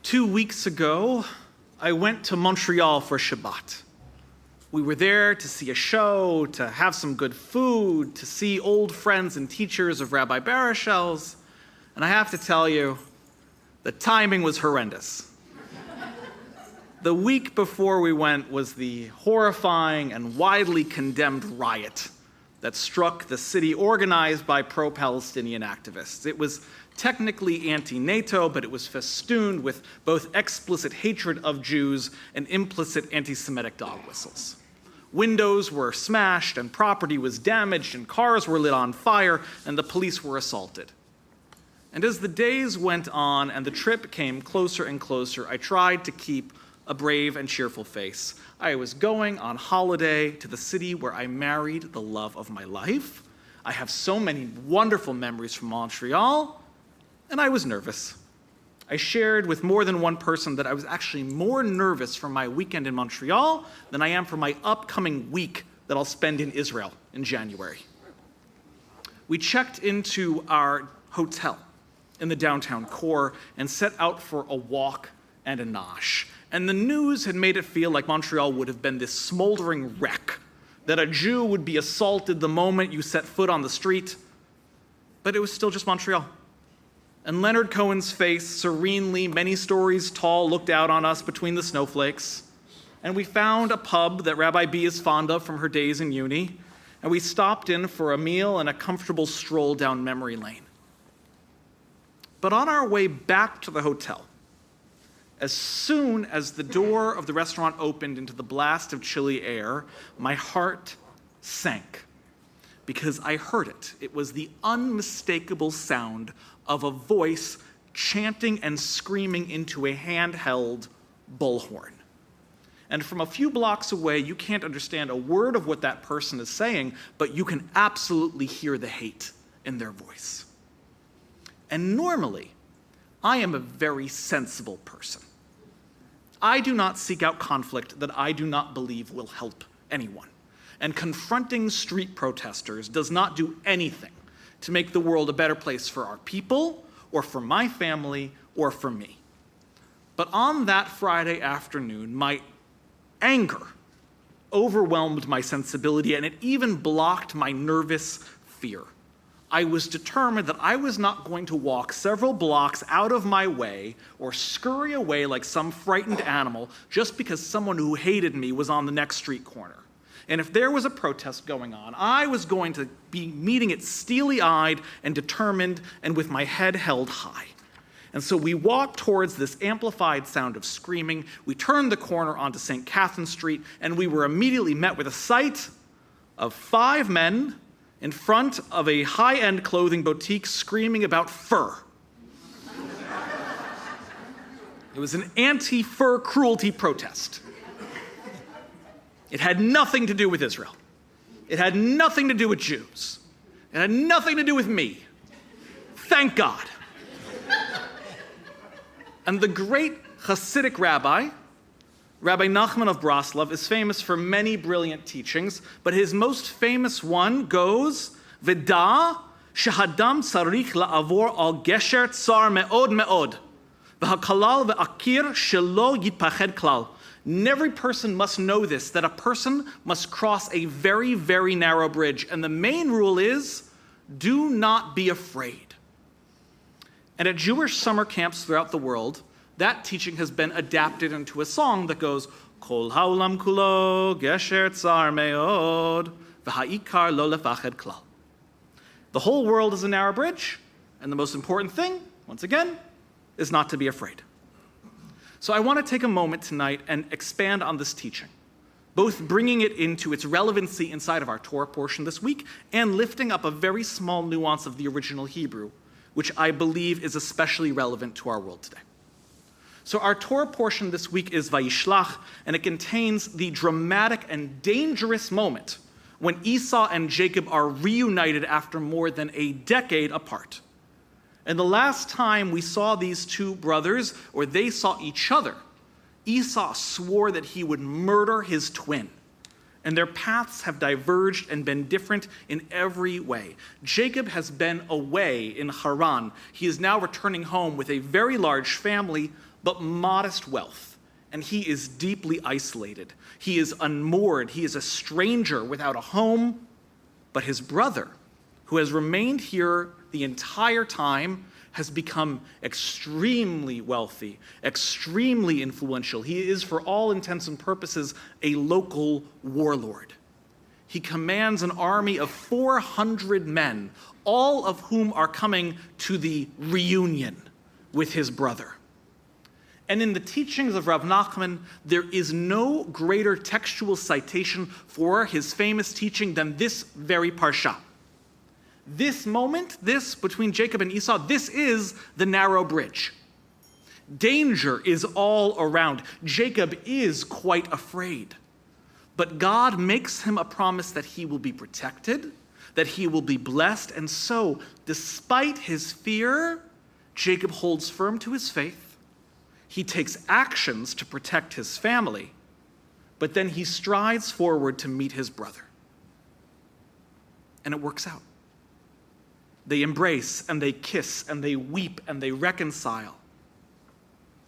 2 weeks ago, I went to Montreal for Shabbat. We were there to see a show, to have some good food, to see old friends and teachers of Rabbi Baruchel's, and I have to tell you, the timing was horrendous. The week before we went was the horrifying and widely condemned riot that struck the city organized by pro-Palestinian activists. It was technically anti-NATO, but it was festooned with both explicit hatred of Jews and implicit anti-Semitic dog whistles. Windows were smashed and property was damaged and cars were lit on fire and the police were assaulted. And as the days went on and the trip came closer and closer, I tried to keep a brave and cheerful face. I was going on holiday to the city where I married the love of my life. I have so many wonderful memories from Montreal, and I was nervous. I shared with more than one person that I was actually more nervous for my weekend in Montreal than I am for my upcoming week that I'll spend in Israel in January. We checked into our hotel in the downtown core and set out for a walk and a nosh. And the news had made it feel like Montreal would have been this smoldering wreck, that a Jew would be assaulted the moment you set foot on the street. But it was still just Montreal. And Leonard Cohen's face, serenely, many stories tall, looked out on us between the snowflakes. And we found a pub that Rabbi B is fond of from her days in uni. And we stopped in for a meal and a comfortable stroll down memory lane. But on our way back to the hotel, as soon as the door of the restaurant opened into the blast of chilly air, my heart sank because I heard it. It was the unmistakable sound of a voice chanting and screaming into a handheld bullhorn. And from a few blocks away, you can't understand a word of what that person is saying, but you can absolutely hear the hate in their voice. And normally, I am a very sensible person. I do not seek out conflict that I do not believe will help anyone. And confronting street protesters does not do anything to make the world a better place for our people, or for my family, or for me. But on that Friday afternoon, my anger overwhelmed my sensibility, and it even blocked my nervous fear. I was determined that I was not going to walk several blocks out of my way or scurry away like some frightened animal just because someone who hated me was on the next street corner. And if there was a protest going on, I was going to be meeting it steely-eyed and determined and with my head held high. And so we walked towards this amplified sound of screaming. We turned the corner onto St. Catherine Street, and we were immediately met with a sight of 5 men in front of a high-end clothing boutique screaming about fur. It was an anti-fur cruelty protest. It had nothing to do with Israel. It had nothing to do with Jews. It had nothing to do with me. Thank God. And the great Hasidic rabbi, Rabbi Nachman of Breslov, is famous for many brilliant teachings, but his most famous one goes, V'da shehadam tzarich la'avor al gesher tsar me'od me'od, v'hakalal ve'akir shelo yitpached klal. Every person must know this, that a person must cross a very, very narrow bridge, and the main rule is, do not be afraid. And at Jewish summer camps throughout the world, that teaching has been adapted into a song that goes, Kol ha'olam kulo gesher tsar me'od, v'ha'ikar lo lefached klal. The whole world is a narrow bridge, and the most important thing, once again, is not to be afraid. So I want to take a moment tonight and expand on this teaching, both bringing it into its relevancy inside of our Torah portion this week and lifting up a very small nuance of the original Hebrew, which I believe is especially relevant to our world today. So our Torah portion this week is Vayishlach, and it contains the dramatic and dangerous moment when Esau and Jacob are reunited after more than a decade apart. And the last time we saw these two brothers, or they saw each other, Esau swore that he would murder his twin. and their paths have diverged and been different in every way. Jacob has been away in Haran. He is now returning home with a very large family, but modest wealth, and he is deeply isolated. He is unmoored. He is a stranger without a home, but his brother, who has remained here the entire time, has become extremely wealthy, extremely influential. He is, for all intents and purposes, a local warlord. He commands an army of 400 men, all of whom are coming to the reunion with his brother. And in the teachings of Rav Nachman, there is no greater textual citation for his famous teaching than this very parsha. This moment, this between Jacob and Esau, this is the narrow bridge. Danger is all around. Jacob is quite afraid. But God makes him a promise that he will be protected, that he will be blessed. And so, despite his fear, Jacob holds firm to his faith. He takes actions to protect his family, but then he strides forward to meet his brother. And it works out. They embrace and they kiss and they weep and they reconcile.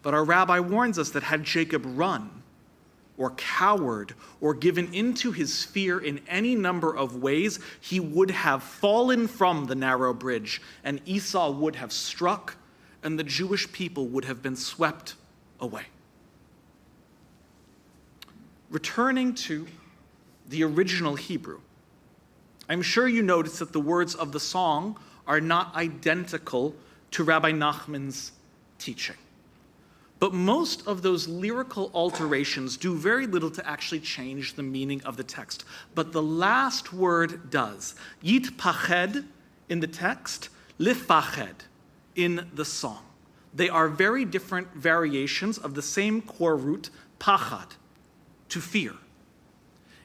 But our rabbi warns us that had Jacob run or cowered or given into his fear in any number of ways, he would have fallen from the narrow bridge and Esau would have struck and the Jewish people would have been swept away. Returning to the original Hebrew, I'm sure you notice that the words of the song are not identical to Rabbi Nachman's teaching. But most of those lyrical alterations do very little to actually change the meaning of the text. But the last word does. Yitpached in the text, lifached in the song. They are very different variations of the same core root, pachad, to fear.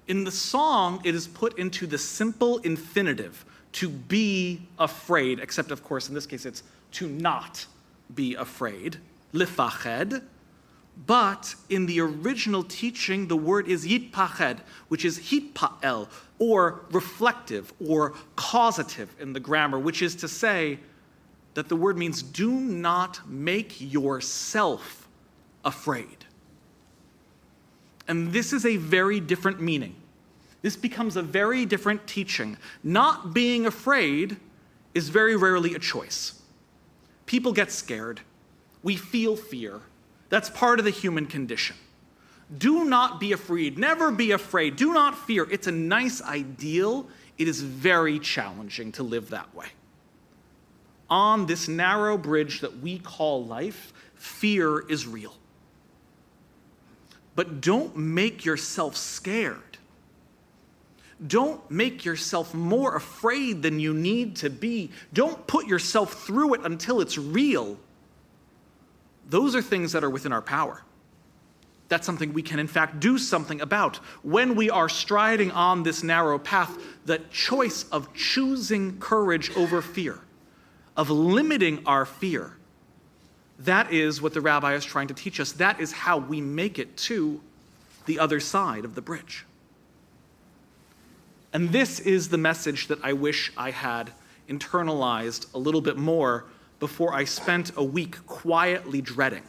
In the song, it is put into the simple infinitive, to be afraid, except, of course, in this case, it's to not be afraid, lifached. But in the original teaching, the word is yitpached, which is hitpa'el, or reflective, or causative in the grammar, which is to say that the word means do not make yourself afraid. And this is a very different meaning. This becomes a very different teaching. Not being afraid is very rarely a choice. People get scared. We feel fear. That's part of the human condition. Do not be afraid. Never be afraid. Do not fear. It's a nice ideal. It is very challenging to live that way. On this narrow bridge that we call life, fear is real. But don't make yourself scared. Don't make yourself more afraid than you need to be. Don't put yourself through it until it's real. Those are things that are within our power. That's something we can, in fact, do something about. When we are striding on this narrow path, the choice of choosing courage over fear, of limiting our fear, that is what the rabbi is trying to teach us. That is how we make it to the other side of the bridge. And this is the message that I wish I had internalized a little bit more before I spent a week quietly dreading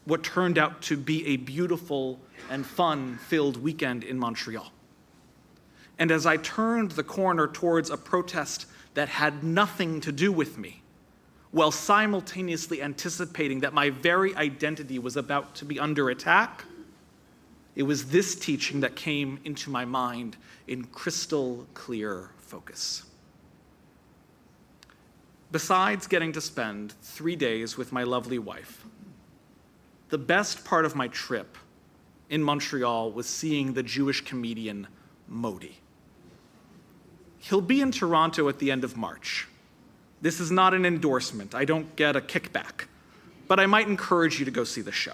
what turned out to be a beautiful and fun-filled weekend in Montreal. And as I turned the corner towards a protest that had nothing to do with me, while simultaneously anticipating that my very identity was about to be under attack, it was this teaching that came into my mind in crystal clear focus. Besides getting to spend 3 days with my lovely wife, the best part of my trip in Montreal was seeing the Jewish comedian Modi. He'll be in Toronto at the end of March. This is not an endorsement. I don't get a kickback. But I might encourage you to go see the show.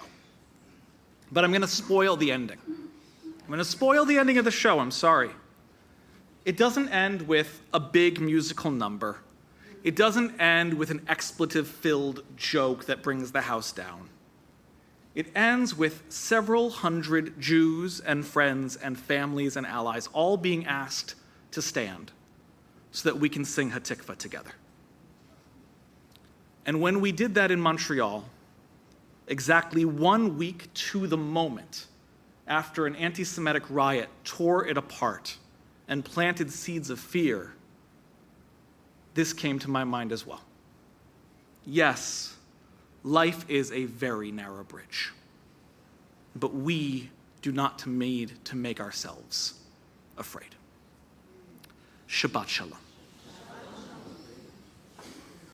But I'm going to spoil the ending. I'm going to spoil the ending of the show, I'm sorry. It doesn't end with a big musical number. It doesn't end with an expletive-filled joke that brings the house down. It ends with several hundred Jews and friends and families and allies all being asked to stand so that we can sing Hatikvah together. And when we did that in Montreal, exactly 1 week to the moment after an anti-Semitic riot tore it apart and planted seeds of fear, this came to my mind as well. Yes, life is a very narrow bridge, but we do not need to make ourselves afraid. Shabbat Shalom.